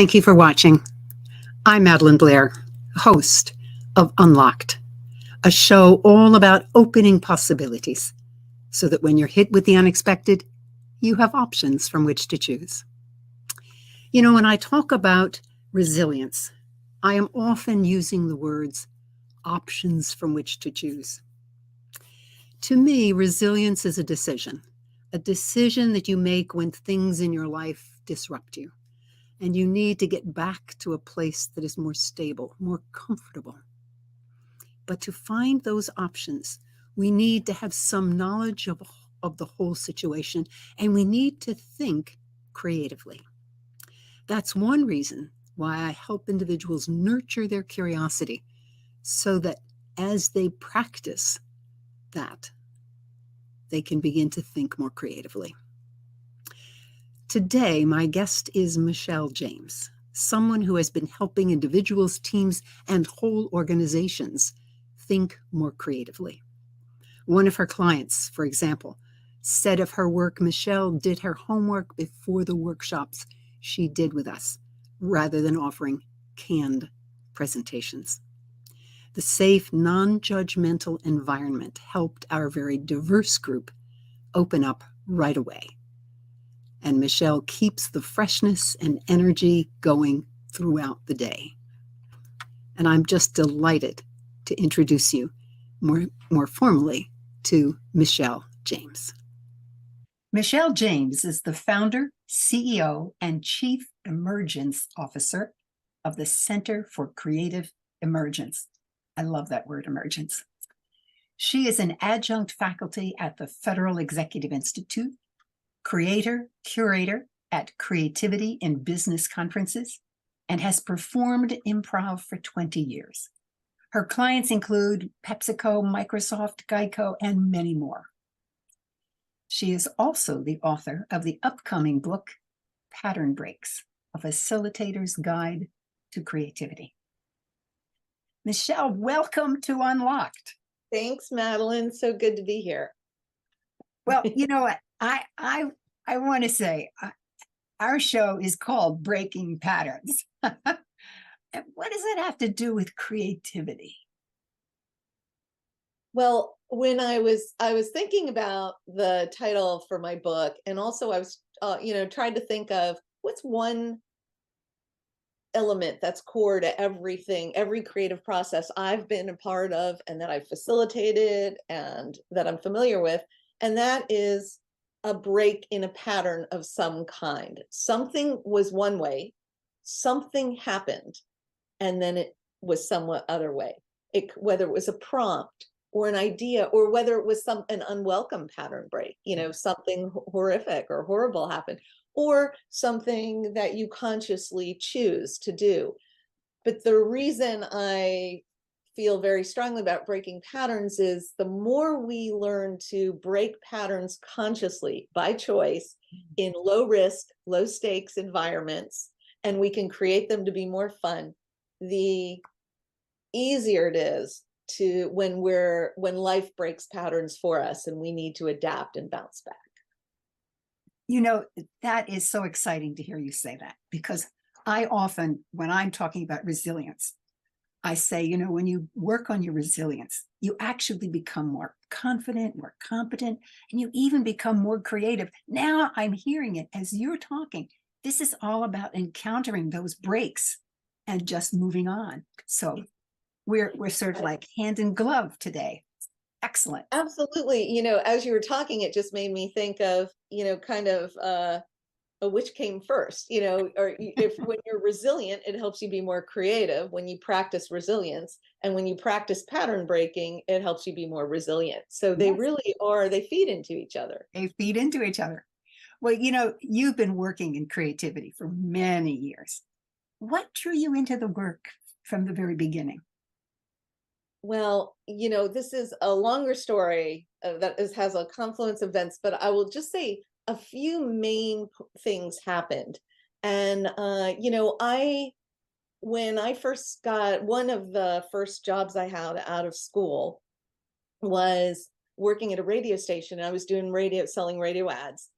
Thank you for watching. I'm Madeline Blair, host of Unlocked, a show all about opening possibilities so that when you're hit with the unexpected, you have options from which to choose. You know, when I talk about resilience, I am often using the words options from which to choose. To me, resilience is a decision that you make when things in your life disrupt you, and you need to get back to a place that is more stable, more comfortable. But to find those options, we need to have some knowledge of the whole situation, and we need to think creatively. That's one reason why I help individuals nurture their curiosity so that as they practice that, they can begin to think more creatively. Today, my guest is Michelle James, someone who has been helping individuals, teams, and whole organizations think more creatively. One of her clients, for example, said of her work, Michelle did her homework before the workshops she did with us, rather than offering canned presentations. The safe, non-judgmental environment helped our very diverse group open up right away. And Michelle keeps the freshness and energy going throughout the day. And I'm just delighted to introduce you more formally to Michelle James. Michelle James is the founder, CEO, and Chief Emergence Officer of the Center for Creative Emergence. I love that word, emergence. She is an adjunct faculty at the Federal Executive Institute, creator, curator at Creativity in Business Conferences, and has performed improv for 20 years. Her clients include PepsiCo, Microsoft, Geico, and many more. She is also the author of the upcoming book, Pattern Breaks, A Facilitator's Guide to Creativity. Michelle, welcome to Unlocked. Thanks, Madeline. So good to be here. Well, you know what? I want to say our show is called Breaking Patterns. What does that have to do with creativity? Well, when I was thinking about the title for my book, and also I was trying to think of what's one element that's core to everything, every creative process I've been a part of and that I've facilitated and that I'm familiar with, and that is a break in a pattern of some kind. Something was one way, something happened, and then it was somewhat other way. Whether it was a prompt or an idea, or whether it was an unwelcome pattern break, something horrific or horrible happened, or something that you consciously choose to do. But the reason I feel very strongly about breaking patterns is the more we learn to break patterns consciously by choice in low risk, low stakes environments, and we can create them to be more fun, the easier it is to when life breaks patterns for us and we need to adapt and bounce back. You know, that is so exciting to hear you say that, because I often, when I'm talking about resilience, I say, when you work on your resilience, you actually become more confident, more competent, and you even become more creative. Now I'm hearing it as you're talking. This is all about encountering those breaks and just moving on. So we're sort of like hand in glove today. Excellent. Absolutely. As you were talking, it just made me think of, kind of which came first, or if when you're resilient, it helps you be more creative when you practice resilience. And when you practice pattern breaking, it helps you be more resilient. So they really are, they feed into each other. They feed into each other. Well, you've been working in creativity for many years. What drew you into the work from the very beginning? Well, this is a longer story that has a confluence of events, but I will just say a few main things happened. And, when I first got, one of the first jobs I had out of school was working at a radio station. I was doing selling radio ads.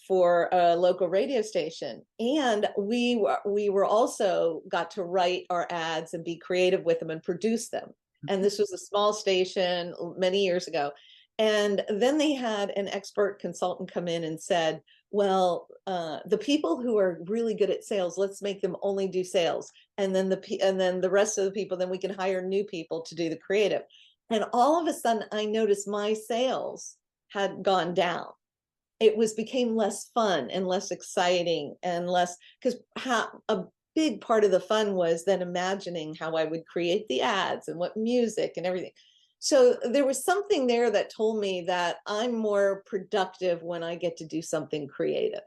for a local radio station, and we were also got to write our ads and be creative with them and produce them. And this was a small station many years ago. And then they had an expert consultant come in and said, well, the people who are really good at sales, let's make them only do sales. And then the rest of the people, then we can hire new people to do the creative. And all of a sudden I noticed my sales had gone down. It became less fun and less exciting and less, because a big part of the fun was then imagining how I would create the ads and what music and everything. So there was something there that told me that I'm more productive when I get to do something creative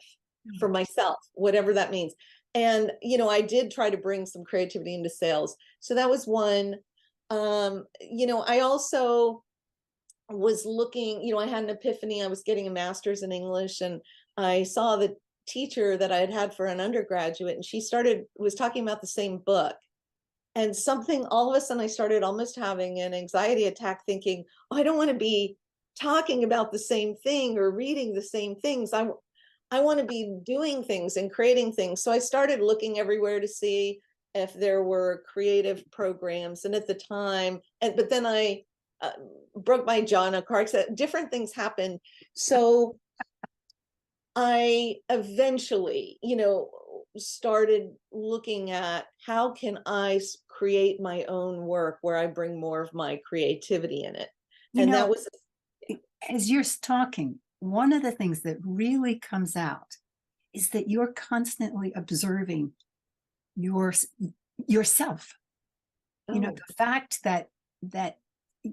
for myself, whatever that means. And, I did try to bring some creativity into sales. So that was one. I also was looking, I had an epiphany. I was getting a master's in English, and I saw the teacher that I had had for an undergraduate, and she was talking about the same book. And something, all of a sudden I started almost having an anxiety attack, thinking, oh, I don't want to be talking about the same thing or reading the same things. I want to be doing things and creating things. So I started looking everywhere to see if there were creative programs. And at the time, but then I broke my jaw in a car accident. Different things happened. So I eventually, started looking at how can I create my own work where I bring more of my creativity in it. And that was, as you're talking, one of the things that really comes out is that you're constantly observing yourself. The fact that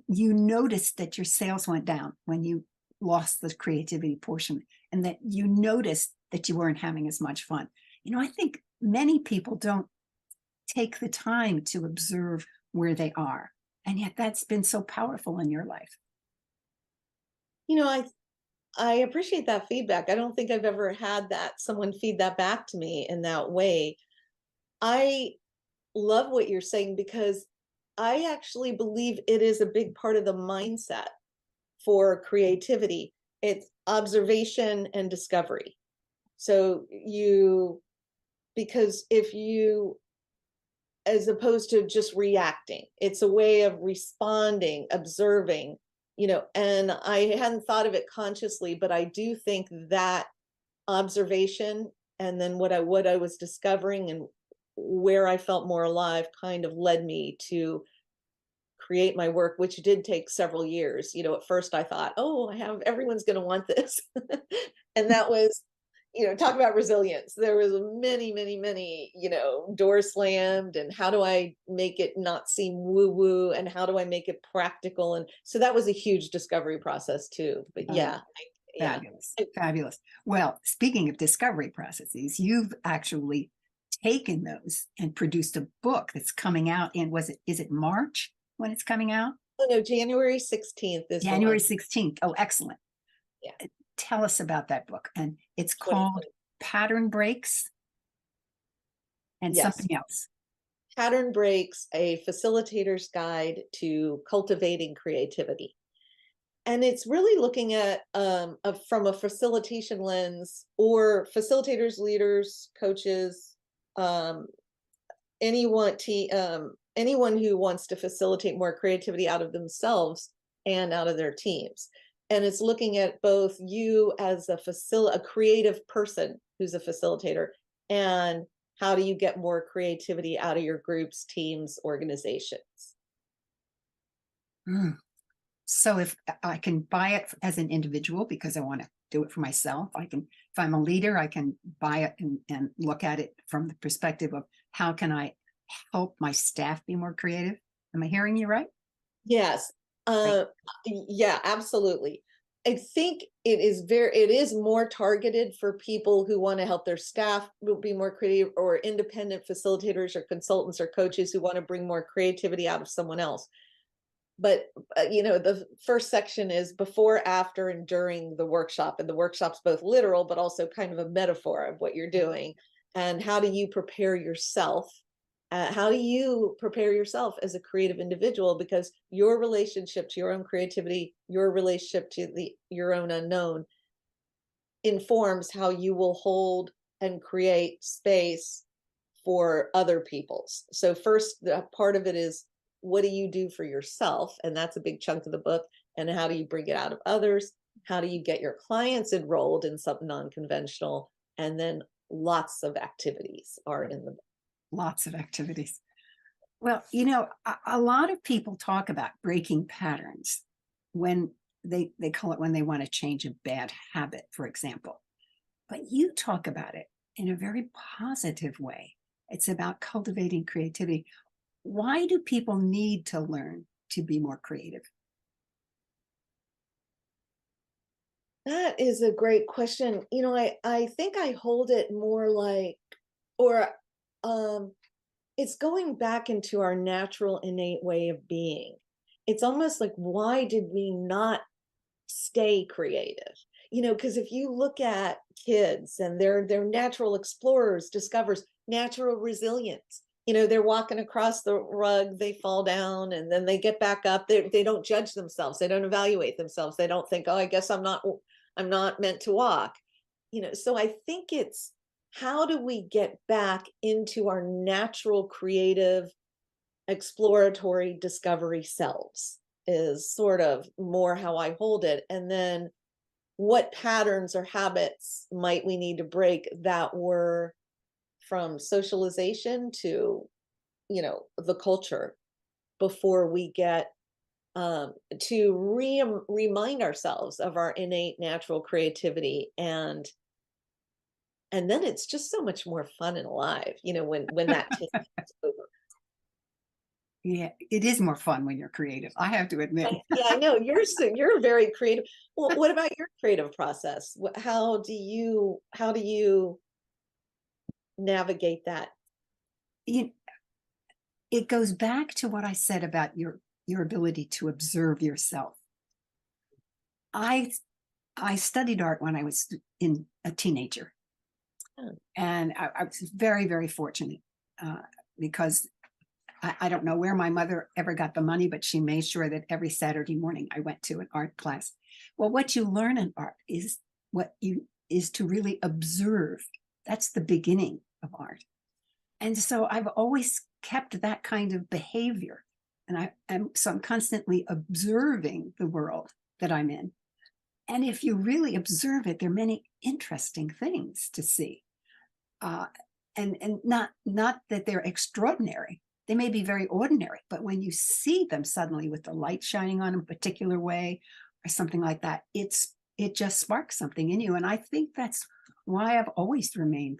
you noticed that your sales went down when you lost the creativity portion, and that you noticed that you weren't having as much fun. I think many people don't take the time to observe where they are. And yet that's been so powerful in your life. I appreciate that feedback. I don't think I've ever had someone feed that back to me in that way. I love what you're saying, because I actually believe it is a big part of the mindset for creativity. It's observation and discovery. So because if you, as opposed to just reacting, it's a way of responding, observing, and I hadn't thought of it consciously, but I do think that observation and then what I was discovering and where I felt more alive kind of led me to create my work, which did take several years. At first I thought, oh, everyone's going to want this. And that was, talk about resilience. There was many, doors slammed, and how do I make it not seem woo woo, and how do I make it practical? And so that was a huge discovery process too. But yeah. Fabulous. Fabulous. Well, speaking of discovery processes, you've actually taken those and produced a book that's coming out in, is it March when it's coming out? Oh no, January 16th is January 16th. Oh, excellent. Yeah. Tell us about that book. And it's called Pattern Breaks and something else. Pattern Breaks, a facilitator's guide to cultivating creativity. And it's really looking at from a facilitation lens, or facilitators, leaders, coaches, anyone who wants to facilitate more creativity out of themselves and out of their teams. And it's looking at both you as a creative person who's a facilitator, and how do you get more creativity out of your groups, teams, organizations. So if I can buy it as an individual because I want to do it for myself, if I'm a leader, I can buy it and look at it from the perspective of how can I help my staff be more creative? Am I hearing you right? Yes. Yeah, absolutely. I think it is more targeted for people who want to help their staff be more creative, or independent facilitators or consultants or coaches who want to bring more creativity out of someone else. But the first section is before, after, and during the workshop, and the workshop's both literal but also kind of a metaphor of what you're doing. And how do you prepare yourself? How do you prepare yourself as a creative individual? Because your relationship to your own creativity, your relationship to your own unknown, informs how you will hold and create space for other people's. So first, the part of it is, what do you do for yourself? And that's a big chunk of the book. And how do you bring it out of others? How do you get your clients enrolled in something non-conventional? And then lots of activities are in the book. Lots of activities. Well, you know, a lot of people talk about breaking patterns when they call it when they want to change a bad habit, for example. But you talk about it in a very positive way. It's about cultivating creativity. Why do people need to learn to be more creative? That is a great question. I think I hold it more like, or um, it's going back into our natural innate way of being. It's almost like, why did we not stay creative? Because if you look at kids and they're natural explorers, discovers natural resilience. They're walking across the rug, they fall down, and then they get back up. They don't judge themselves. They don't evaluate themselves. They don't think, oh, I guess I'm not meant to walk. So I think it's, how do we get back into our natural creative exploratory discovery selves, is sort of more how I hold it. And then what patterns or habits might we need to break that were from socialization to, the culture, before we get to remind ourselves of our innate natural creativity. And then it's just so much more fun and alive, when that takes over. Yeah, it is more fun when you're creative, I have to admit. Yeah, I know you're very creative. Well, what about your creative process? How do you navigate that? You, it goes back to what I said about your ability to observe yourself. I I studied art when I was in a teenager, Oh, and I was very, very fortunate because I don't know where my mother ever got the money, but she made sure that every Saturday morning I went to an art class. Well, what you learn in art is to really observe. That's the beginning of art. And so I've always kept that kind of behavior. And I'm constantly observing the world that I'm in. And if you really observe it, there are many interesting things to see. Uh, and not that they're extraordinary. They may be very ordinary, but when you see them suddenly with the light shining on them a particular way or something like that, it just sparks something in you. And I think that's why I've always remained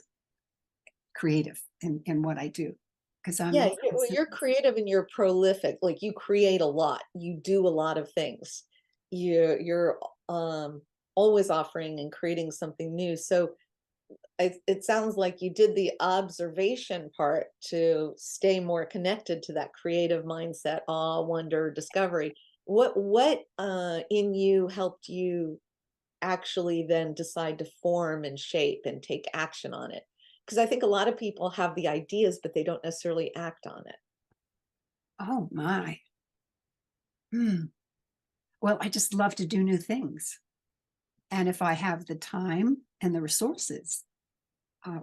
creative in what I do, because yeah, I'm well, you're creative and you're prolific. Like, you create a lot. You do a lot of things. You're always offering and creating something new. So it sounds like you did the observation part to stay more connected to that creative mindset, awe, wonder, discovery. What in you helped you actually then decide to form and shape and take action on it? Because I think a lot of people have the ideas, but they don't necessarily act on it. oh my. Hmm. Well, I just love to do new things. And if I have the time and the resources,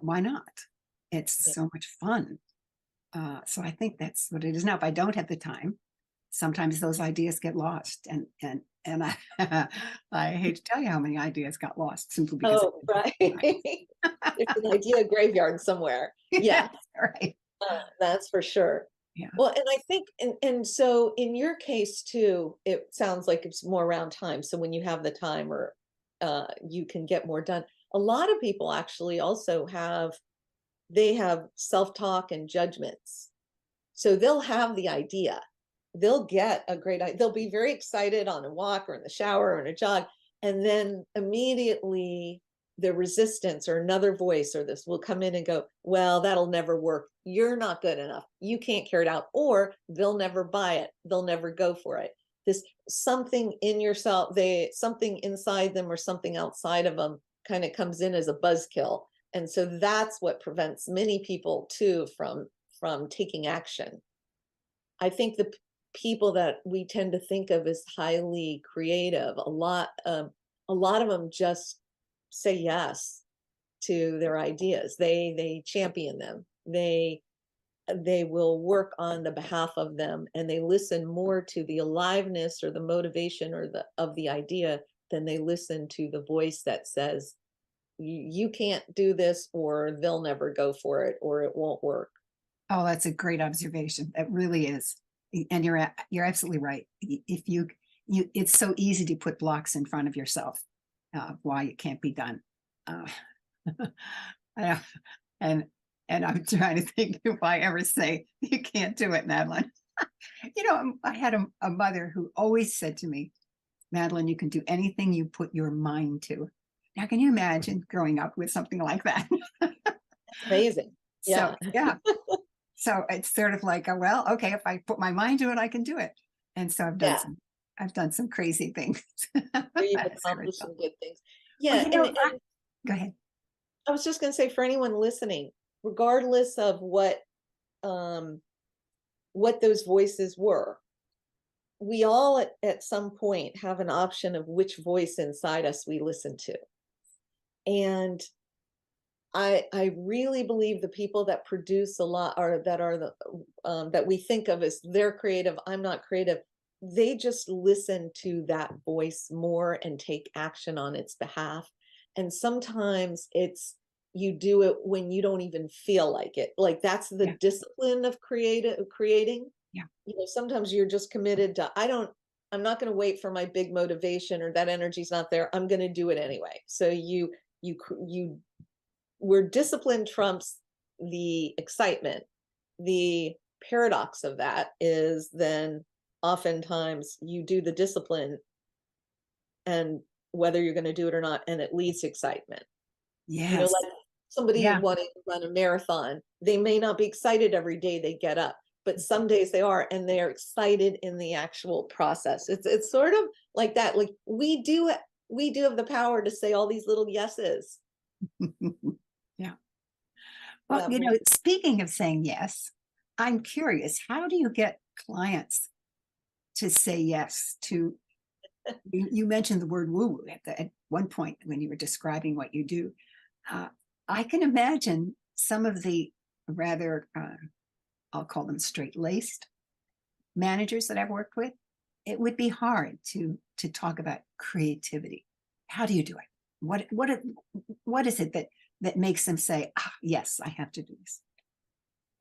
why not? It's Yeah. so much fun. So I think that's what it is. Now, if I don't have the time, sometimes those ideas get lost, and I I hate to tell you how many ideas got lost simply because Oh, right. There's an idea graveyard somewhere. yeah, Yeah, right. that's for sure. Yeah. Well, and I think, and so in your case too, it sounds like it's more around time. So when you have the time, or you can get more done. A lot of people actually also they have self-talk and judgments. So they'll have the idea. They'll get a great idea. They'll be very excited on a walk or in the shower or in a jog. And then immediately the resistance or another voice or this will come in and go, well, that'll never work. You're not good enough. You can't carry it out. Or they'll never buy it. They'll never go for it. This something in yourself, something inside them or something outside of them kind of comes in as a buzzkill. And so that's what prevents many people too from taking action. I think the people that we tend to think of as highly creative, a lot of them just say yes to their ideas. They champion them. They will work on the behalf of them, and they listen more to the aliveness or the motivation or the idea than they listen to the voice that says you can't do this, or they'll never go for it, or it won't work. Oh, that's a great observation. It really is. And you're absolutely right. If it's so easy to put blocks in front of yourself, why it can't be done. Uh, and and I'm trying to think if I ever say you can't do it, Madeline. I had a mother who always said to me, Madeline, you can do anything you put your mind to. Now, can you imagine growing up with something like that? Amazing. So, Yeah. yeah. So it's sort of like, well, okay, if I put my mind to it, I can do it. And so Yeah. I've done some crazy things. You've That's very accomplished fun. some good things. Well, Yeah. And go ahead. I was just going to say, for anyone listening, regardless of um, what those voices were, we all at some point have an option of which voice inside us we listen to. And I really believe the people that produce a lot, or that are that we think of as they're creative, I'm not creative, they just listen to that voice more and take action on its behalf. And sometimes you do it when you don't even feel like it. Like, that's the Yeah. discipline of creating. Yeah. Sometimes you're just committed to, I'm not going to wait for my big motivation, or that energy's not there. I'm going to do it anyway. So you where discipline trumps the excitement. The paradox of that is then oftentimes you do the discipline, and whether you're going to do it or not, and it leads to excitement. Yes. Like somebody Yeah. wanting to run a marathon, they may not be excited every day they get up, but some days they are, and they are excited in the actual process. It's sort of like that. Like, we do have the power to say all these little yeses. Yeah. Well, speaking of saying yes, I'm curious, how do you get clients to say yes to, you mentioned the word woo woo at one point when you were describing what you do. I can imagine some of the rather, I'll call them straight laced managers that I've worked with. It would be hard to talk about creativity. How do you do it? What is it that makes them say, yes, I have to do this?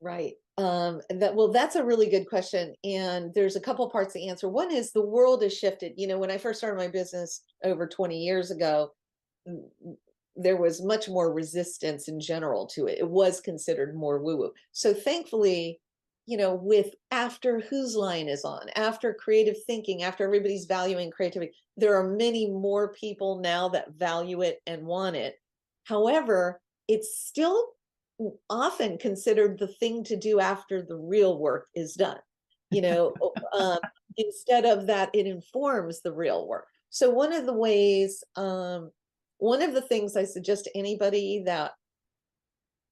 Right. That's a really good question. And there's a couple parts to answer. One is, the world has shifted. When I first started my business over 20 years ago, there was much more resistance in general to it. It was considered more woo-woo. So thankfully, with after Whose Line is on, after creative thinking, after everybody's valuing creativity, there are many more people now that value it and want it. However, it's still often considered the thing to do after the real work is done. Instead of that, it informs the real work. So one of the things I suggest to anybody that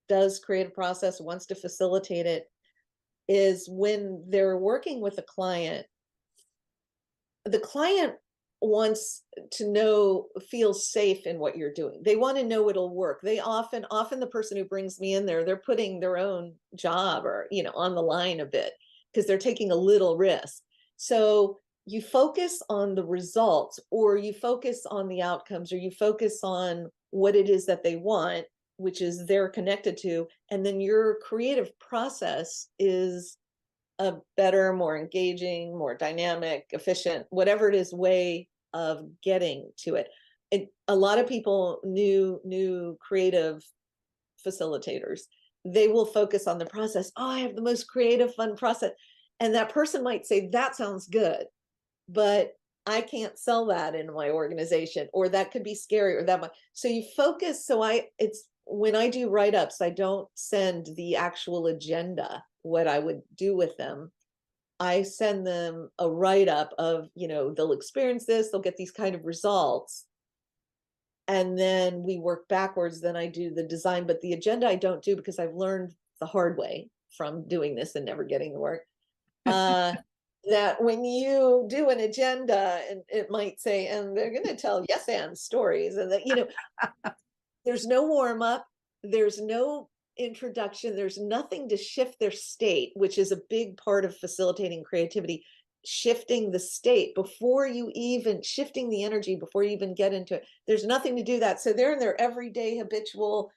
does create a process, wants to facilitate it, is when they're working with a client, the client wants to feel safe in what you're doing. They want to know it'll work. They often the person who brings me in there, they're putting their own job or, on the line a bit, because they're taking a little risk. So you focus on the results, or you focus on the outcomes, or you focus on what it is that they want, which is they're connected to. And then your creative process is a better, more engaging, more dynamic, efficient, whatever it is, way of getting to it. A lot of people, new creative facilitators, they will focus on the process. Oh, I have the most creative, fun process. And that person might say, that sounds good, but I can't sell that in my organization, or that could be scary, or that much. So you focus. When I do write-ups, I don't send the actual agenda, what I would do with them. I send them a write-up of, they'll experience this, they'll get these kind of results. And then we work backwards. Then I do the design, but the agenda I don't do, because I've learned the hard way from doing this and never getting the work. that when you do an agenda, and it might say, and they're going to tell yes and stories, and that, there's no warm up, there's no introduction, there's nothing to shift their state, which is a big part of facilitating creativity. Shifting the state before you even shifting the energy before you even get into it. There's nothing to do that. So they're in their everyday habitual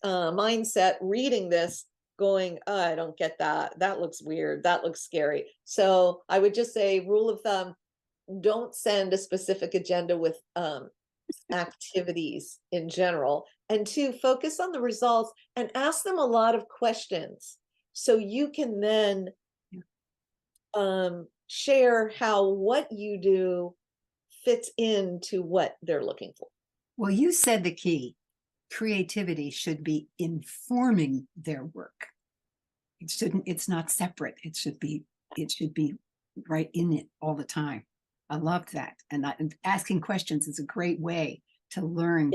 mindset reading this going, oh, I don't get that. That looks weird. That looks scary. So I would just say, rule of thumb, don't send a specific agenda with activities in general. And two, focus on the results and ask them a lot of questions so you can then share how what you do fits into what they're looking for. Well, you said the key. Creativity should be informing their work. It's not separate. It should be right in it all the time. I loved that. And asking questions is a great way to learn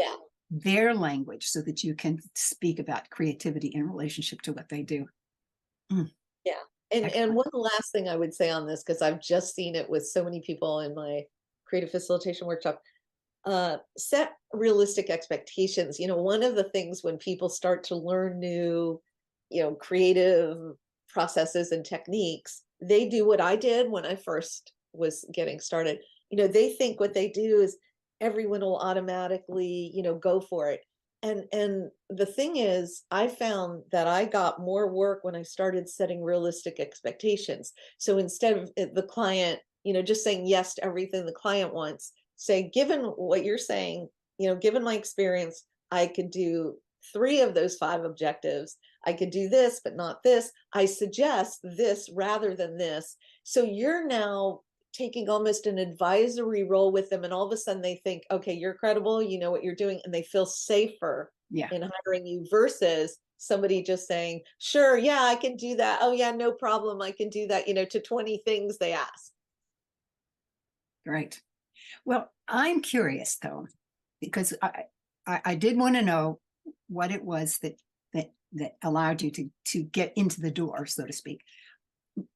their language so that you can speak about creativity in relationship to what they do. Yeah. And one last thing I would say on this, because I've just seen it with so many people in my creative facilitation workshop, set realistic expectations. One of the things when people start to learn new, creative processes and techniques, they do what I did when I first was getting started. They think what they do is everyone will automatically, go for it. And the thing is, I found that I got more work when I started setting realistic expectations. So instead of the client, just saying yes to everything the client wants, say, given what you're saying, given my experience, I could do 3 of those 5 objectives. I could do this, but not this. I suggest this rather than this. So you're now taking almost an advisory role with them. And all of a sudden they think, okay, you're credible, you know what you're doing. And they feel safer in hiring you versus somebody just saying, sure, yeah, I can do that. Oh yeah, no problem. I can do that, to 20 things they ask. Right. Well, I'm curious though, because I did want to know what it was that allowed you to get into the door, so to speak.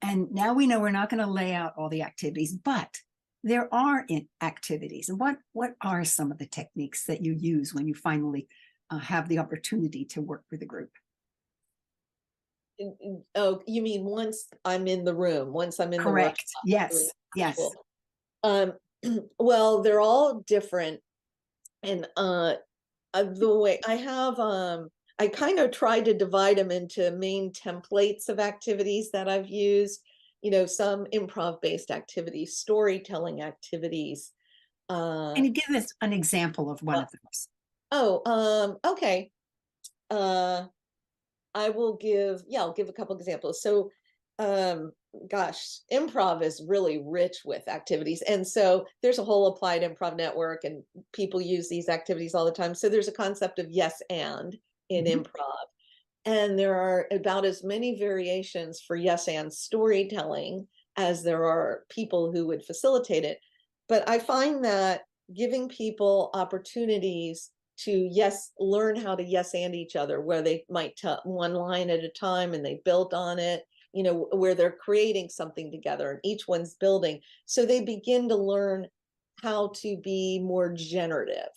And now we know we're not going to lay out all the activities, but there are activities. And what are some of the techniques that you use when you finally have the opportunity to work with a group? Oh, you mean once I'm in the room, once I'm in Correct. the workshop? Yes. Well, they're all different. And the way I have, I kind of try to divide them into main templates of activities that I've used, some improv based activities, storytelling activities. Can you give us an example of one of those? Okay. I'll give a couple examples. So, improv is really rich with activities. And so there's a whole applied improv network and people use these activities all the time. So there's a concept of yes and in improv. And there are about as many variations for yes and storytelling as there are people who would facilitate it. But I find that giving people opportunities to learn how to yes and each other, where they might tell one line at a time and they build on it, where they're creating something together and each one's building. So they begin to learn how to be more generative.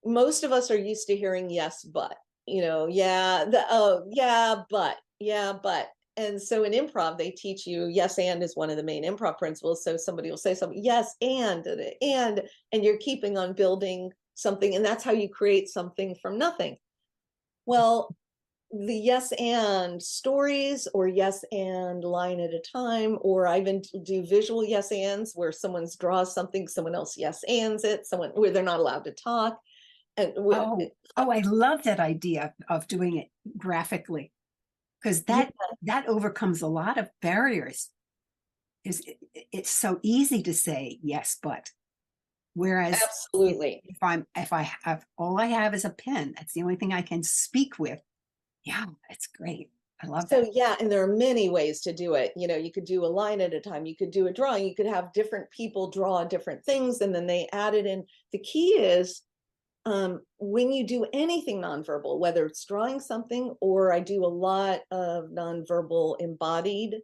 Most of us are used to hearing yes, but, but. And so in improv, they teach you yes and is one of the main improv principles. So somebody will say something, yes, and you're keeping on building something. And that's how you create something from nothing. Well, the yes and stories or yes and line at a time, or I even do visual yes ands where someone draws something, someone else yes ands it, where they're not allowed to talk. And I love that idea of doing it graphically, because that overcomes a lot of barriers. It's so easy to say yes, but whereas absolutely, if I have all I have is a pen, that's the only thing I can speak with. Yeah, that's great. I love that. So yeah, and there are many ways to do it. You could do a line at a time. You could do a drawing. You could have different people draw different things, and then they add it in. The key is when you do anything nonverbal, whether it's drawing something, or I do a lot of nonverbal embodied,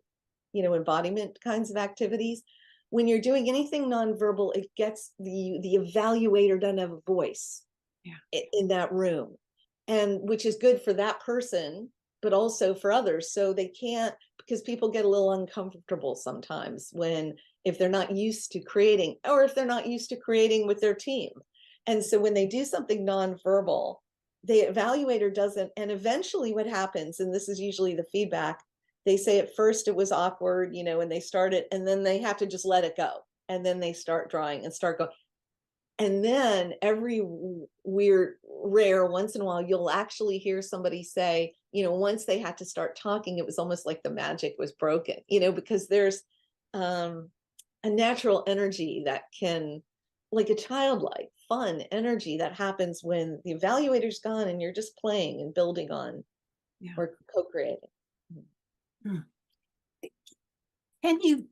embodiment kinds of activities. When you're doing anything nonverbal, it gets the evaluator doesn't have a voice in that room, and which is good for that person, but also for others. So they can't, because people get a little uncomfortable sometimes when, if they're not used to creating, or if they're not used to creating with their team. And so when they do something nonverbal, the evaluator doesn't, and eventually what happens, and this is usually the feedback, they say at first it was awkward, and they start it, and then they have to just let it go. And then they start drawing and start going. And then every rare once in a while, you'll actually hear somebody say, once they had to start talking, it was almost like the magic was broken, because there's a natural energy that can, like a childlike, fun energy that happens when the evaluator's gone and you're just playing and building on or co-creating. Hmm. Can you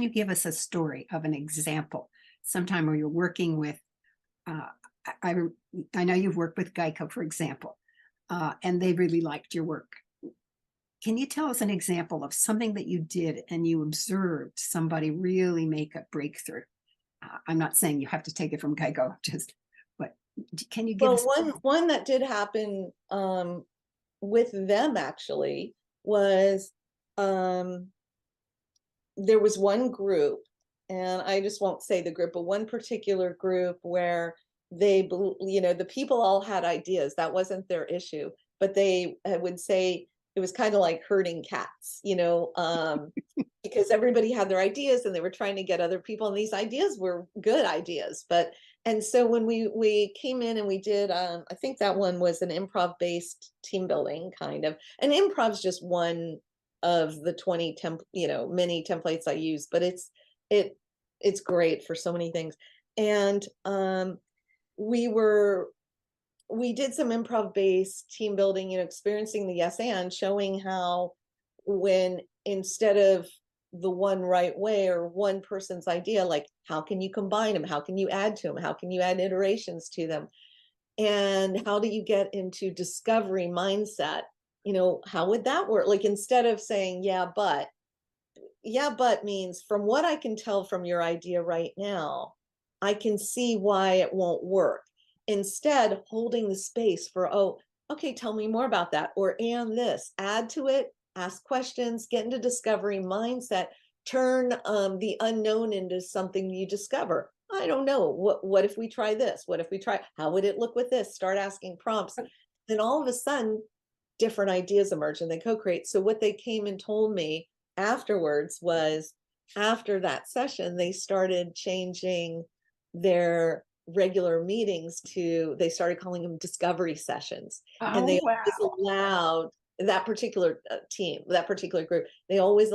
give us a story of an example sometime where you're working with, I know you've worked with Geico, for example, and they really liked your work. Can you tell us an example of something that you did and you observed somebody really make a breakthrough? I'm not saying you have to take it from Geico, but can you give us? One that did happen with them actually was, there was one group, and I just won't say the group, but one particular group where the people all had ideas. That wasn't their issue, but they would say it was kind of like herding cats, because everybody had their ideas and they were trying to get other people, and these ideas were good ideas. And so when we came in and we did, I think that one was an improv based team building kind of, and improv's just one of the 20 many templates I use, but it's great for so many things. And we did some improv based team building, experiencing the yes and, showing how, when instead of the one right way or one person's idea, like how can you combine them, how can you add to them, how can you add iterations to them, and how do you get into discovery mindset, how would that work? Like, instead of saying yeah but means, from what I can tell from your idea right now, I can see why it won't work. Instead, holding the space for, oh, okay, tell me more about that, or and this, add to it, ask questions, get into discovery mindset, turn the unknown into something you discover. I don't know, what if we try this, what if we try, how would it look with this, start asking prompts. Then all of a sudden different ideas emerge and they co-create. So what they came and told me afterwards was, after that session, they started changing their regular meetings to, they started calling them discovery sessions. And they always allowed that particular team, that particular group, they always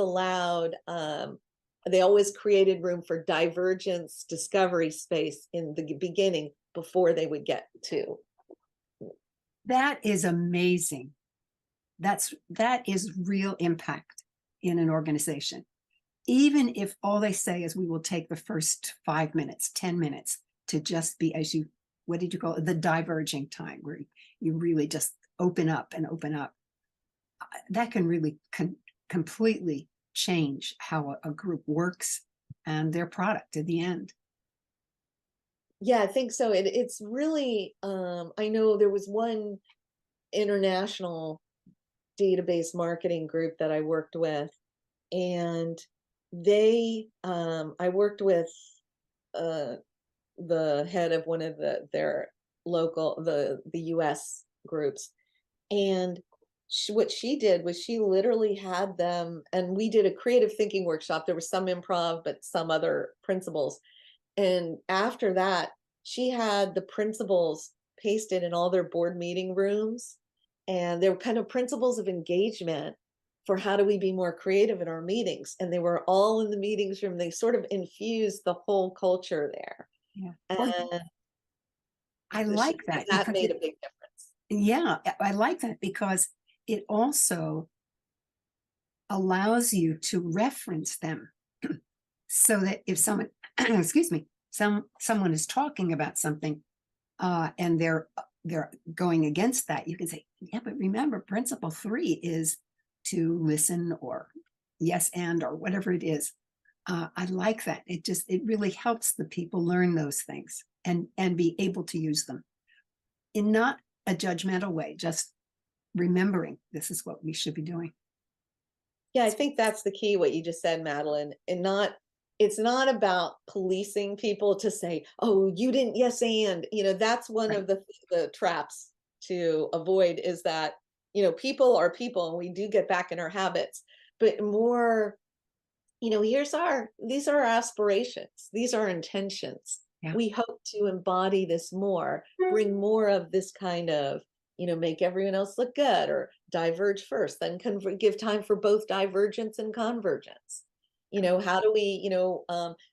created room for divergence, discovery space in the beginning before they would get to. That is amazing. That is real impact in an organization. Even if all they say is, we will take the first 5 minutes, 10 minutes to just be, as you, what did you call it? The diverging time, where you really just open up and open up. That can really completely change how a group works and their product at the end. Yeah, I think so. It's really, I know there was one international database marketing group that I worked with, and I worked with the head of one of their local, the US groups, and what she did was she literally had them, and we did a creative thinking workshop. There was some improv, but some other principles. And after that, she had the principles pasted in all their board meeting rooms. And they were kind of principles of engagement for how do we be more creative in our meetings. And they were all in the meetings room. They sort of infused the whole culture there. Yeah. And I like that. That made a big difference. Yeah, I like that because it also allows you to reference them so that if someone, excuse me, someone is talking about something, and they're going against that, you can say, yeah, but remember, principle 3 is to listen, or yes and, or whatever it is. I like that. It really helps the people learn those things and be able to use them in not a judgmental way, just remembering this is what we should be doing. Yeah, I think that's the key, what you just said, Madeline, and not it's not about policing people to say, "Oh, you didn't yes and." That's one Right. of the traps to avoid, is that, people are people and we do get back in our habits, but more, these are our aspirations. These are intentions. Yeah. We hope to embody this more, bring more of this kind of, make everyone else look good, or diverge first, then give time for both divergence and convergence. How do we,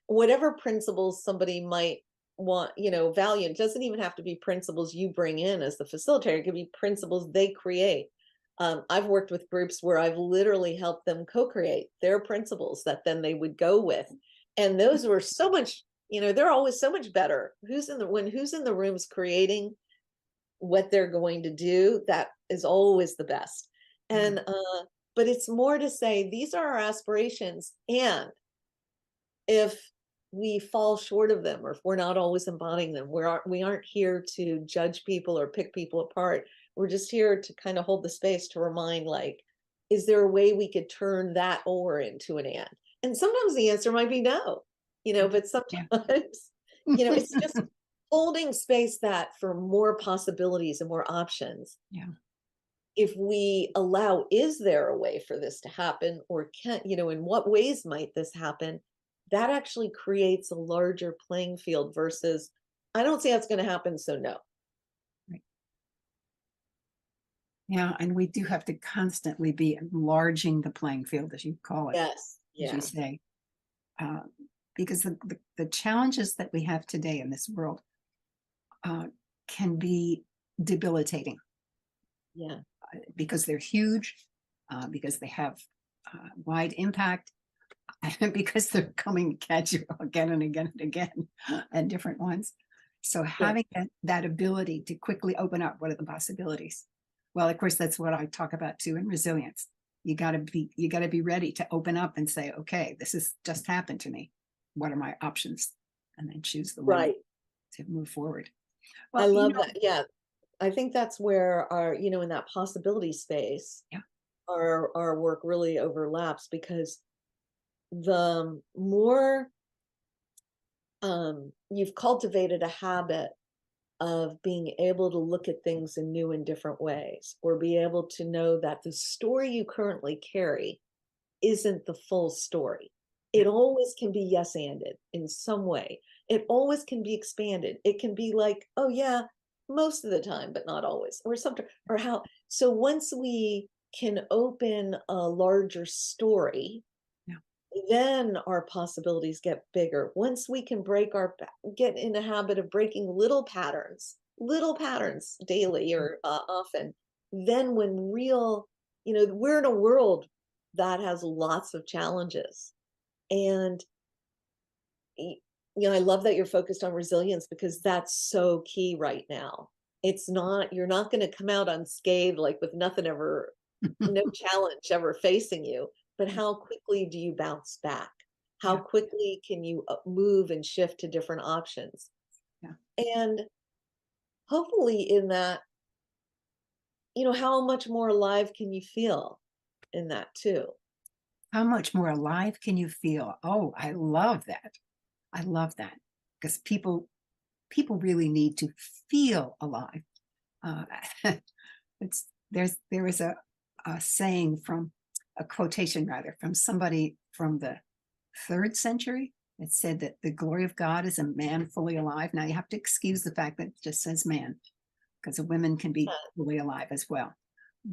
whatever principles somebody might want, value, it doesn't even have to be principles you bring in as the facilitator, it could be principles they create. I've worked with groups where I've literally helped them co-create their principles that then they would go with. And those were so much, they're always so much better. Who's in the rooms creating what they're going to do, that is always the best. Yeah. And but it's more to say these are our aspirations. And if we fall short of them, or if we're not always embodying them, we aren't here to judge people or pick people apart. We're just here to kind of hold the space to remind, like, is there a way we could turn that or into an and sometimes the answer might be no, but Yeah. sometimes it's just holding space that for more possibilities and more options. Yeah. If we allow, is there a way for this to happen, or in what ways might this happen, that actually creates a larger playing field versus, I don't see how it's going to happen, so no. Right. Yeah. And we do have to constantly be enlarging the playing field, as you call it, Yes. as you Yeah. say, uh, because the challenges that we have today in this world uh, can be debilitating, Yeah. because they're huge, because they have wide impact, and because they're coming to catch you again and again and again, and different ones. So Yeah. having that ability to quickly open up, what are the possibilities? Well, of course, that's what I talk about too in resilience. You got to be ready to open up and say, okay, this has just happened to me. What are my options? And then choose the one Right. to move forward. I Well, love that. Yeah. I think that's where in that possibility space, yeah, our work really overlaps, because the more you've cultivated a habit of being able to look at things in new and different ways, or be able to know that the story you currently carry isn't the full story. yeah, It always can be yes anded in some way. It always can be expanded. It can be like, oh yeah, most of the time, but not always, or sometimes, or how. So once we can open a larger story, yeah, then our possibilities get bigger. Once we can get in a habit of breaking little patterns daily, or often, then when real, we're in a world that has lots of challenges. And, I love that you're focused on resilience, because that's so key right now. You're not going to come out unscathed, like with nothing ever, no challenge ever facing you, but how quickly do you bounce back? How yeah, quickly can you move and shift to different options? yeah. And hopefully in that, how much more alive can you feel in that too? How much more alive can you feel? Oh, I love that. I love that, because people really need to feel alive. Uh, there is a saying, from a quotation rather, from somebody from the 3rd century. It said that the glory of God is a man fully alive. Now you have to excuse the fact that it just says man, because a woman can be fully alive as well.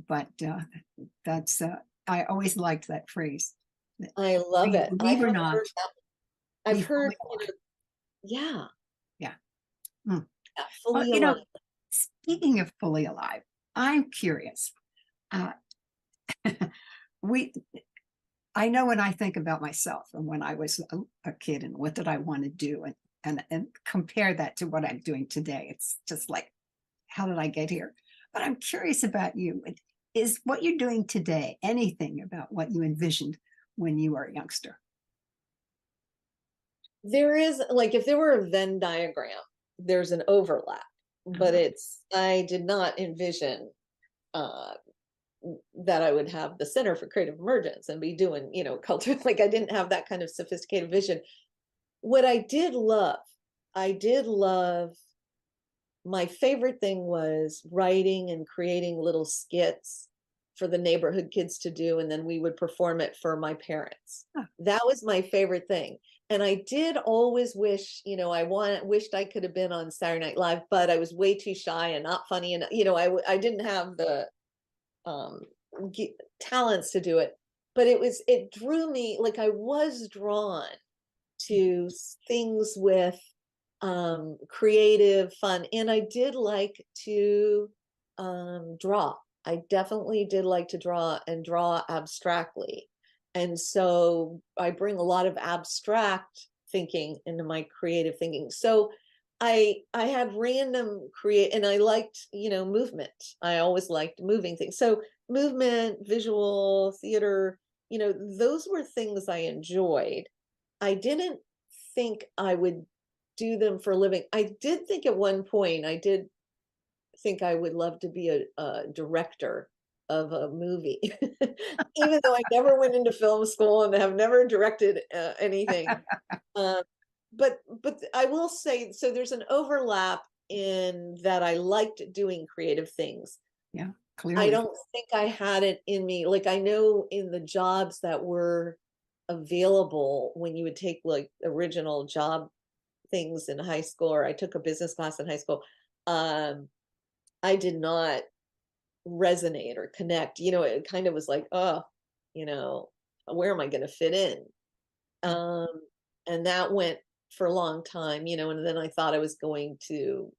But that's I always liked that phrase. I love it. I Believe or haven't not, heard that. I've be heard, fully alive. yeah, Yeah. Mm. yeah, Well, fully alive. speaking of fully alive, I'm curious. Uh, we, I know when I think about myself and when I was a kid and what did I want to do, and and compare that to what I'm doing today. It's just like, how did I get here? But I'm curious about you. Is what you're doing today anything about what you envisioned when you were a youngster? There is, like, if there were a Venn diagram, there's an overlap, but Uh-huh. I did not envision uh that I would have the Center for Creative Emergence and be doing, culture. Like, I didn't have that kind of sophisticated vision. What I did love, my favorite thing was writing and creating little skits for the neighborhood kids to do, and then we would perform it for my parents. Huh. That was my favorite thing. And I did always wish, wished I could have been on Saturday Night Live, but I was way too shy and not funny, and I didn't have the um talents to do it. But it drew me, like, I was drawn to things with creative fun, and I did like to draw. I definitely did like to draw, and draw abstractly, and so I bring a lot of abstract thinking into my creative thinking. So I had random create, and I liked, movement. I always liked moving things. So movement, visual theater, those were things I enjoyed. I didn't think I would do them for a living. I did think at one point, I did think I would love to be a director of a movie, even though I never went into film school and have never directed anything. Uh, but I will say, so there's an overlap in that I liked doing creative things. Yeah, I clearly. don't think I had it in me. Like, I know in the jobs that were available when you would take, like, original job things in high school, or I took a business class in high school, um, I did not resonate or connect. It kind of was like, oh, you know, where am I going to fit in? Yeah. Um, and that went for a long time, and then I thought I was going to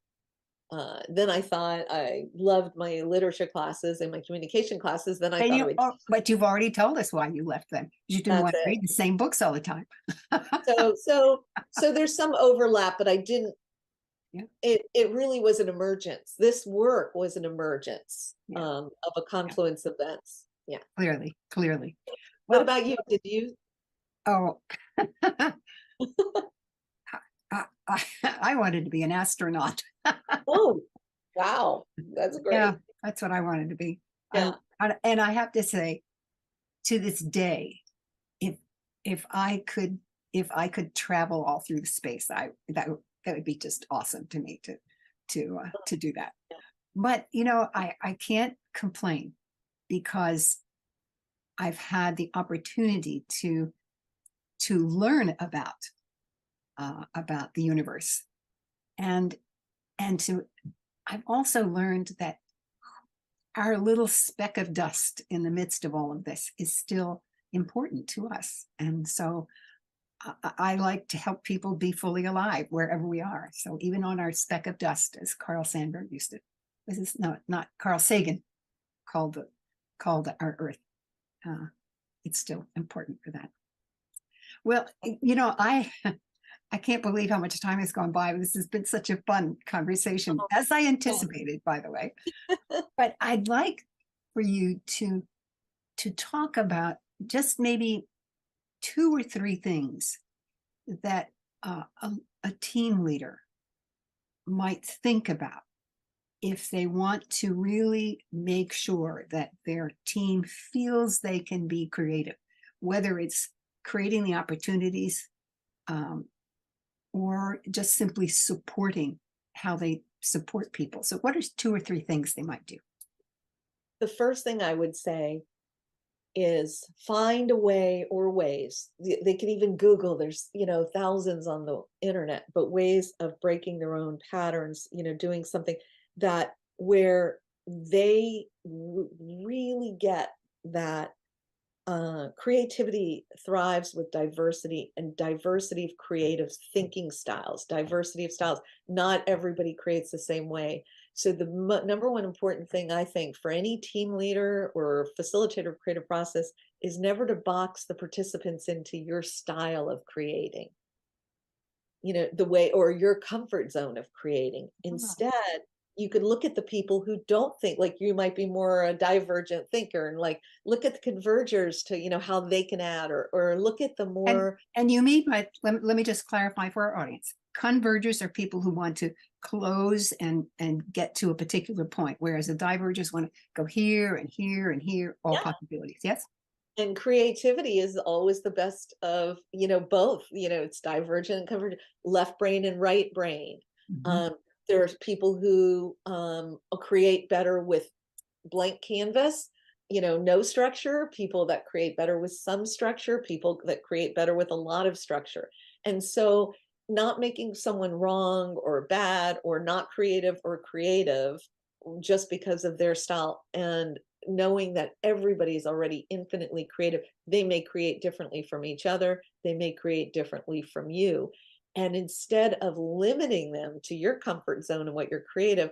then I thought I loved my literature classes and my communication classes. Then I And thought I you, would oh, teach. but you've already told us why you left them. You didn't That's want to it. read the same books all the time. So there's some overlap, but I didn't. Yeah, It really was an emergence. This work was an emergence yeah, of a yeah. confluence of events. Yeah. Clearly, clearly. What Well, about you? Did you? oh, I wanted to be an astronaut. Oh, wow, that's Yeah, great. that's what I wanted to be. Yeah. And I have to say, to this day, if if I could if I could travel all through space, that would be just awesome to me to do that. But I can't complain because I've had the opportunity to learn about the universe, and to I've also learned that our little speck of dust in the midst of all of this is still important to us. And so I like to help people be fully alive wherever we are. So even on our speck of dust, as Carl Sandburg used to, this is no, not Carl Sagan called our Earth. Uh, it's still important for that. Well, I can't believe how much time has gone by. This has been such a fun conversation, Oh, as I yeah. anticipated, by the way. But I'd like for you to talk about just maybe two or three things that a team leader might think about if they want to really make sure that their team feels they can be creative, whether it's creating the opportunities, um, or just simply supporting how they support people. So, what are two or three things they might do? The first thing I would say is find a way, or ways. They can even Google, there's, thousands on the internet, but ways of breaking their own patterns, doing something that where they really get that creativity thrives with diversity, and diversity of creative thinking styles, diversity of styles. Not everybody creates the same way. So the number one important thing, I think, for any team leader or facilitator of creative process is never to box the participants into your style of creating. the way, or your comfort zone of creating. Ah. Instead, you could look at the people who don't think, like you might be more a divergent thinker, and like look at the convergers to, how they can add, or look at the And more. and you mean by, let me just clarify for our audience. Convergers are people who want to close and get to a particular point, whereas the divergers want to go here and here and here, all Yeah. possibilities. Yes. And creativity is always the best of, both, it's divergent and convergent, left brain and right brain. Mhm. Um, there's people who create better with blank canvas, no structure, people that create better with some structure, people that create better with a lot of structure. And so not making someone wrong or bad or not creative or creative just because of their style, and knowing that everybody is already infinitely creative. They may create differently from each other, they may create differently from you. And instead of limiting them to your comfort zone and what you're creative,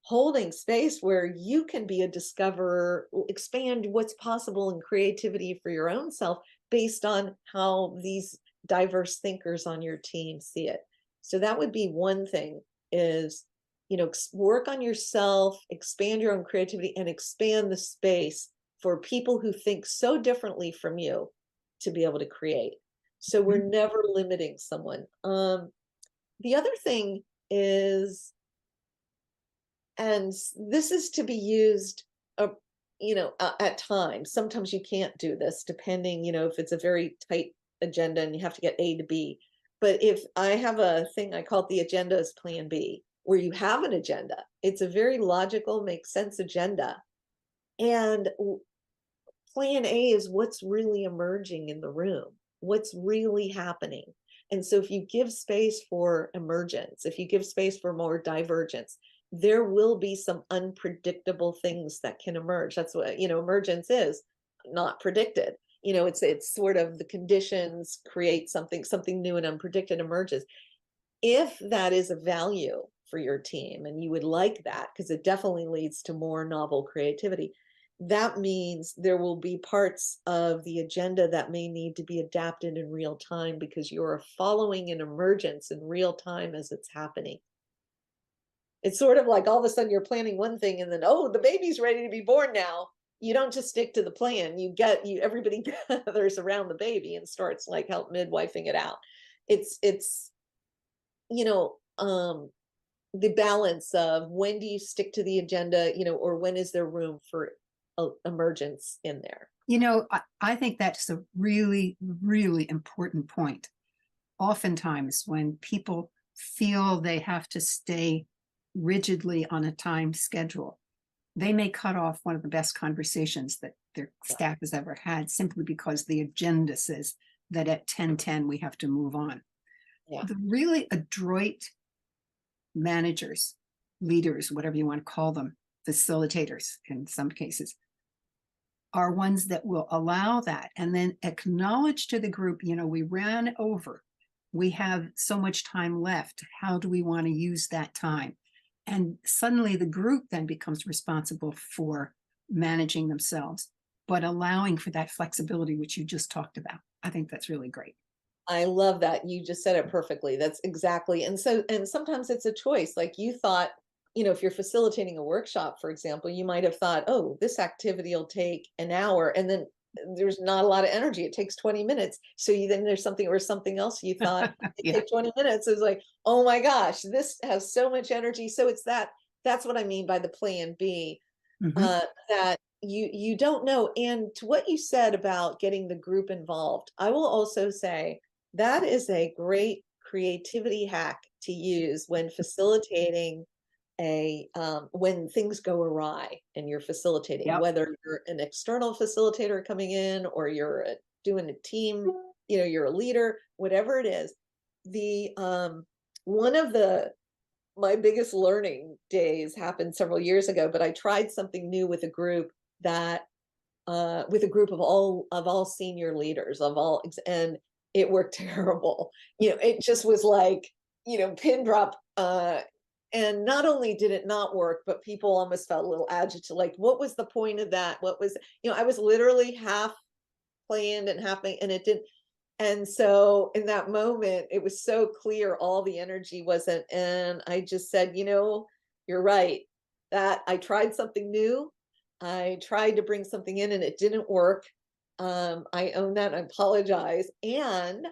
holding space where you can be a discoverer, expand what's possible in creativity for your own self based on how these diverse thinkers on your team see it. So that would be one thing, is work on yourself, expand your own creativity, and expand the space for people who think so differently from you to be able to create. So we're Mhm. never limiting someone. The other thing is, and this is to be used, at times. Sometimes you can't do this, depending, if it's a very tight agenda and you have to get A to B. But if I have a thing, I call it the agenda as plan B, where you have an agenda, it's a very logical, makes sense agenda. And plan A is what's really emerging in the room, what's really happening. And so if you give space for emergence, if you give space for more divergence, there will be some unpredictable things that can emerge. That's what, emergence is, not predicted. It's sort of the conditions create something new and unpredicted emerges. If that is a value for your team and you would like that, because it definitely leads to more novel creativity, that means there will be parts of the agenda that may need to be adapted in real time, because you're following an emergence in real time as it's happening. It's sort of like all of a sudden you're planning one thing and then, oh, the baby's ready to be born now. You don't just stick to the plan. Everybody gathers around the baby and starts like help midwifing it out. It's you know, the balance of when do you stick to the agenda, or when is there room for emergence in there? I think that's a really, really important point. Oftentimes, when people feel they have to stay rigidly on a time schedule, they may cut off one of the best conversations that their staff has ever had, simply because the agenda says that at 10:10 we have to move on. Yeah. The really adroit managers, leaders, whatever you want to call them, facilitators in some cases, are ones that will allow that and then acknowledge to the group, we ran over. We have so much time left. How do we want to use that time? And suddenly the group then becomes responsible for managing themselves, but allowing for that flexibility, which you just talked about. I think that's really great. I love that. You just said it perfectly. That's exactly. And sometimes it's a choice. Like you thought, if you're facilitating a workshop, for example, you might have thought, oh, this activity will take an hour. And then there's not a lot of energy. It takes 20 minutes. So then there's something else you thought it Yeah. take 20 minutes. It's like, oh my gosh, this has so much energy. So that's what I mean by the plan B, Mhm. that you don't know. And to what you said about getting the group involved, I will also say that is a great creativity hack to use when facilitating when things go awry and you're facilitating, Yep. whether you're an external facilitator coming in or you're doing a team, you're a leader, whatever it is. The one of my biggest learning days happened several years ago, but I tried something new with a group that with a group of all senior leaders and it worked terrible. It just was like, pin drop. And not only did it not work, but people almost felt a little agitated. Like, what was the point of that? What was, I was literally half planned and half, and it didn't. And so in that moment, it was so clear all the energy wasn't. And I just said, you're right, that I tried something new. I tried to bring something in and it didn't work. I own that. I apologize. And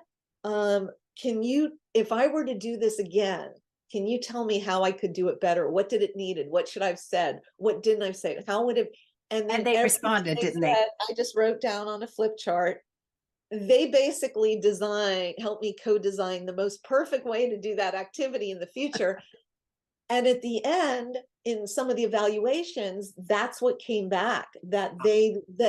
if I were to do this again, can you tell me how I could do it better? What did it needed? What should I have said? What didn't I say? How would it? And then they responded, didn't they? I just wrote down on a flip chart. They basically helped me co-design the most perfect way to do that activity in the future. And at the end, in some of the evaluations, that's what came back, that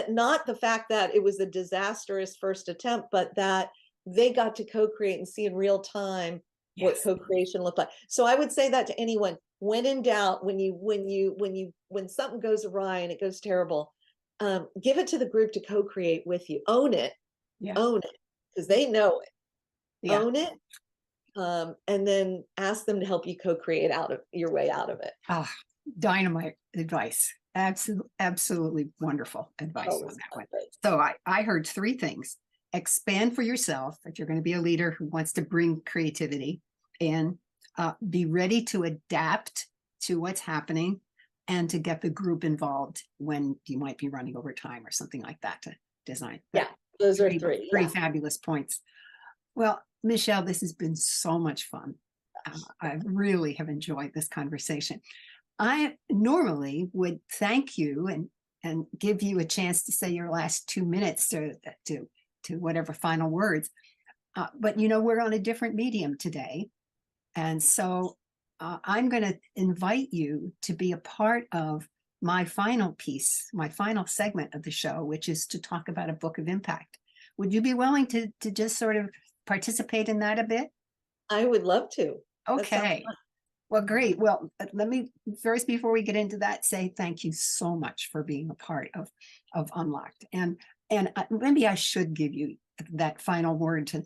not the fact that it was a disastrous first attempt, but that they got to co-create and see in real time what co-creation looked like. So I would say that to anyone, when in doubt, when something goes awry and it goes terrible, give it to the group to co-create with you. Own it, because they know it. Own it. And then ask them to help you co-create your way out of it. Dynamite advice. Absolutely wonderful advice on that one. So I heard three things. Expand for yourself if you're going to be a leader who wants to bring creativity in, be ready to adapt to what's happening, and to get the group involved when you might be running over time or something like that to design. Yeah, those are three fabulous points. Well, Michelle, this has been so much fun. I really have enjoyed this conversation. I normally would thank you and give you a chance to say your last 2 minutes to whatever final words. But we're on a different medium today. And so I'm going to invite you to be a part of my final piece, my final segment of the show, which is to talk about a book of impact. Would you be willing to just sort of participate in that a bit? I would love to. Okay. Well, great. Well, let me first, before we get into that, say thank you so much for being a part of Unlocked. And maybe I should give you that final word to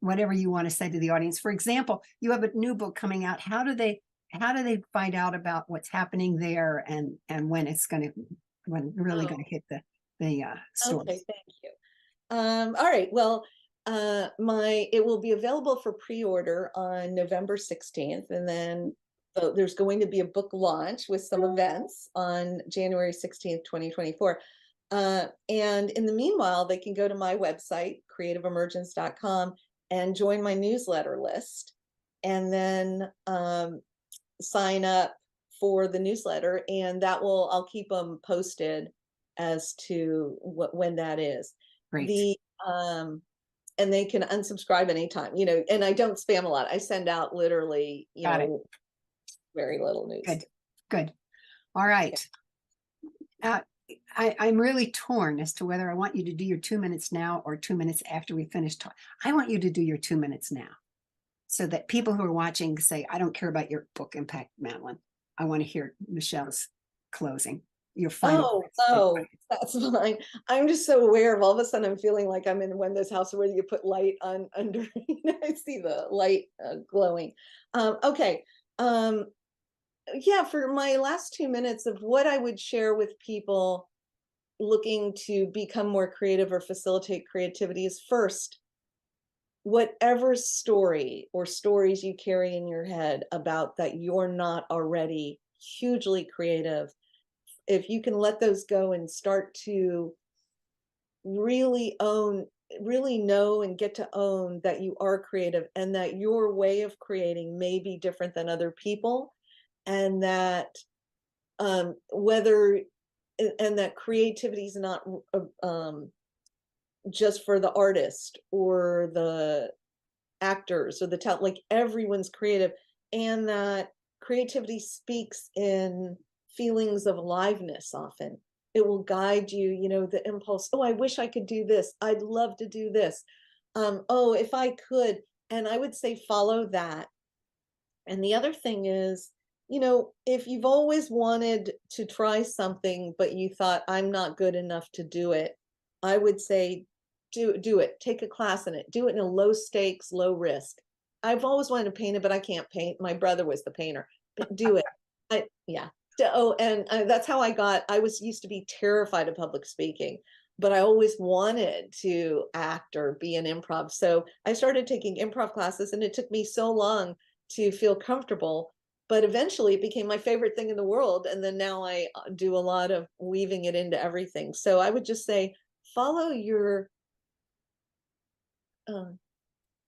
whatever you want to say to the audience. For example, you have a new book coming out. How do they find out about what's happening there and when it's going to hit the stores? Okay, thank you. All right. Well, it will be available for pre-order on November 16th, and then there's going to be a book launch with some events on January 16th, 2024. And in the meanwhile, they can go to my website, creativeemergence.com, and join my newsletter list, and then sign up for the newsletter, and I'll keep them posted as to when that is. Great. And they can unsubscribe anytime, and I don't spam a lot. I send out literally, very little news. Good. All right. I'm really torn as to whether I want you to do your 2 minutes now or 2 minutes after we finish talking. I want you to do your 2 minutes now, so that people who are watching say, I don't care about your book impact, Madeline. I want to hear Michelle's closing. Your final. Oh, that's fine. I'm just so aware of all of a sudden I'm feeling like I'm in one of those houses where you put light on under. I see the light glowing. Okay. Yeah, for my last 2 minutes of what I would share with people looking to become more creative or facilitate creativity is, first, whatever story or stories you carry in your head about that you're not already hugely creative, if you can let those go and start to really know and get to own that you are creative and that your way of creating may be different than other people, and that that creativity is not just for the artist or the actors or the talent, like everyone's creative, and that creativity speaks in feelings of aliveness. Often it will guide you, the impulse, I wish I could do this, I'd love to do this, if I could. And I would say follow that. And the other thing is, if you've always wanted to try something but you thought, I'm not good enough to do it, I would say do it. Take a class in it. Do it in a low stakes, low risk. I've always wanted to paint it, but I can't paint. My brother was the painter. But do it. And that's how I used to be terrified of public speaking. but I always wanted to act or be an improv. So I started taking improv classes, and it took me so long to feel comfortable, but eventually it became my favorite thing in the world. And then now I do a lot of weaving it into everything. So I would just say, follow your um,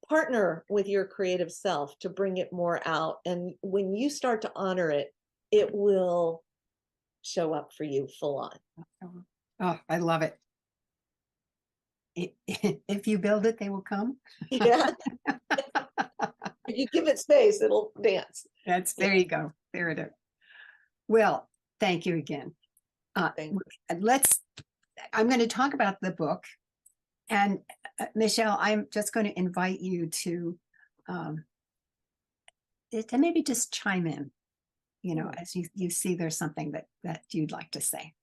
partner with your creative self to bring it more out. And when you start to honor it, it will show up for you full on. Oh, I love it. If you build it, they will come. Yeah. If you give it space, it'll dance. There you go. There it is. Well, thank you again. Thank you. I'm going to talk about the book. And Michelle, I'm just going to invite you to maybe just chime in, as you see there's something that you'd like to say.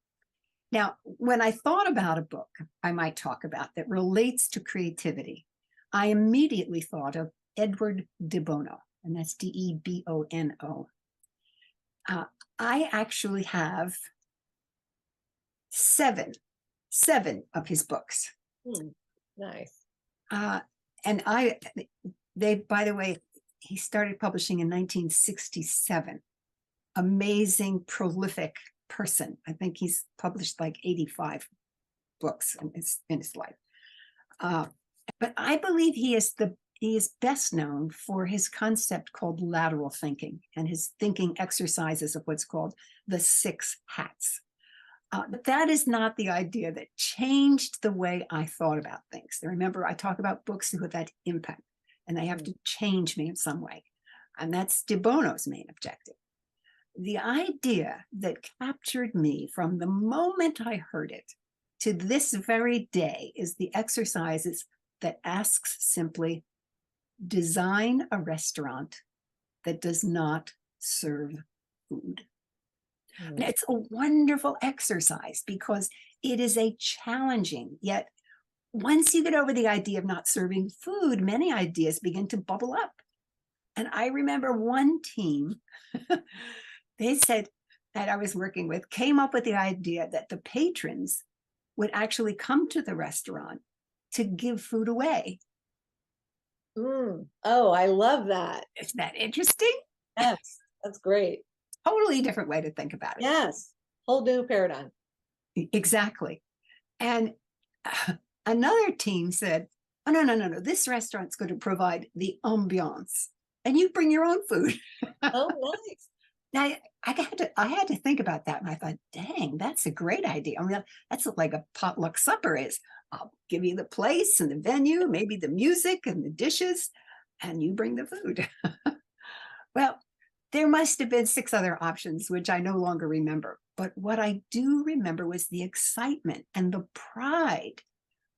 Now, when I thought about a book I might talk about that relates to creativity, I immediately thought of Edward de Bono, and that's Debono. I actually have seven of his books. Nice. And by the way, he started publishing in 1967. Amazing, prolific person. I think he's published like 85 books in his life. But I believe he is best known for his concept called lateral thinking and his thinking exercises of what's called the 6 hats. But that is not the idea that changed the way I thought about things. Remember, I talk about books with that impact, and they have to change me in some way. And that's de Bono's main objective. The idea that captured me from the moment I heard it to this very day is the exercises that asks simply, design a restaurant that does not serve food. And it's a wonderful exercise because it is a challenging, yet once you get over the idea of not serving food, many ideas begin to bubble up. And I remember one team, they said that I was working with, came up with the idea that the patrons would actually come to the restaurant to give food away. Oh, I love that. Isn't that interesting? Yes, that's great. Totally different way to think about it. Yes, whole new paradigm. Exactly. And another team said, oh, no, this restaurant's going to provide the ambiance, and you bring your own food. Oh, nice. Now, I had to think about that, and I thought, dang, that's a great idea. I mean, that's like a potluck supper is. I'll give you the place and the venue, maybe the music and the dishes, and you bring the food. Well, there must have been 6 other options, which I no longer remember. But what I do remember was the excitement and the pride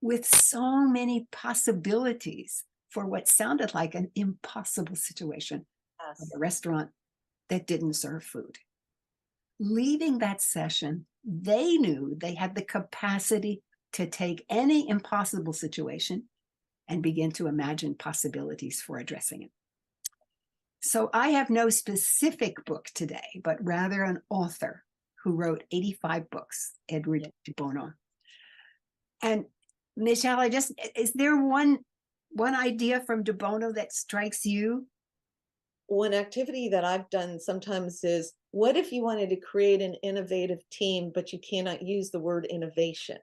with so many possibilities for what sounded like an impossible situation. Yes. A restaurant that didn't serve food. Leaving that session, they knew they had the capacity to take any impossible situation and begin to imagine possibilities for addressing it. So I have no specific book today, but rather an author who wrote 85 books, Edward de Bono. And Michelle, is there one idea from de Bono that strikes you? One activity that I've done sometimes is, what if you wanted to create an innovative team, but you cannot use the word innovation?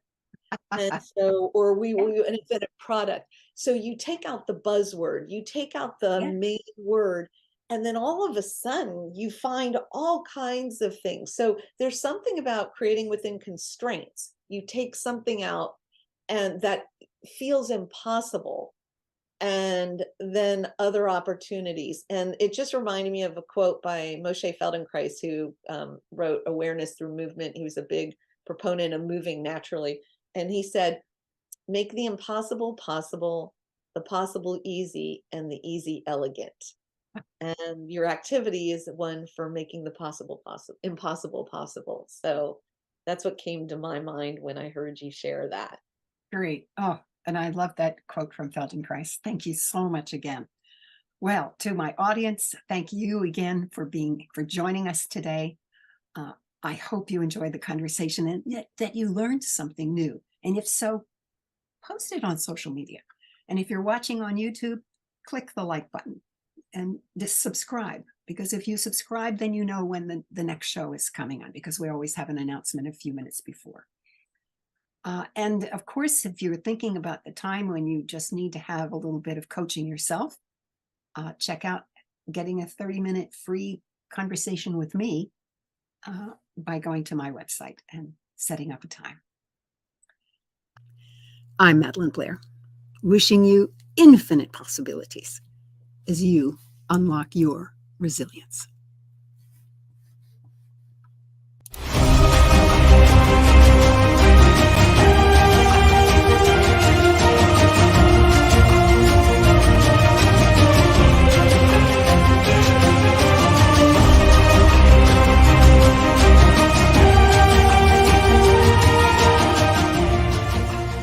And so, or we an inventive product. So you take out the buzzword, you take out the main word, and then all of a sudden you find all kinds of things. So there's something about creating within constraints. You take something out and that feels impossible, and then other opportunities. And it just reminded me of a quote by Moshe Feldenkrais, who wrote Awareness Through Movement. He was a big proponent of moving naturally. And he said, make the impossible possible, the possible easy, and the easy elegant. And your activity is one for making the impossible possible. So that's what came to my mind when I heard you share that. Great. Oh, and I love that quote from Feldenkrais. Thank you so much again. Well, to my audience, thank you again for joining us today. I hope you enjoyed the conversation and that you learned something new And if so, post it on social media. And if you're watching on YouTube, click the like button and just subscribe. Because if you subscribe, then you know when the next show is coming on, because we always have an announcement a few minutes before. And of course, if you're thinking about the time when you just need to have a little bit of coaching yourself, check out getting a 30-minute free conversation with me by going to my website and setting up a time. I'm Madeline Blair, wishing you infinite possibilities as you unlock your resilience.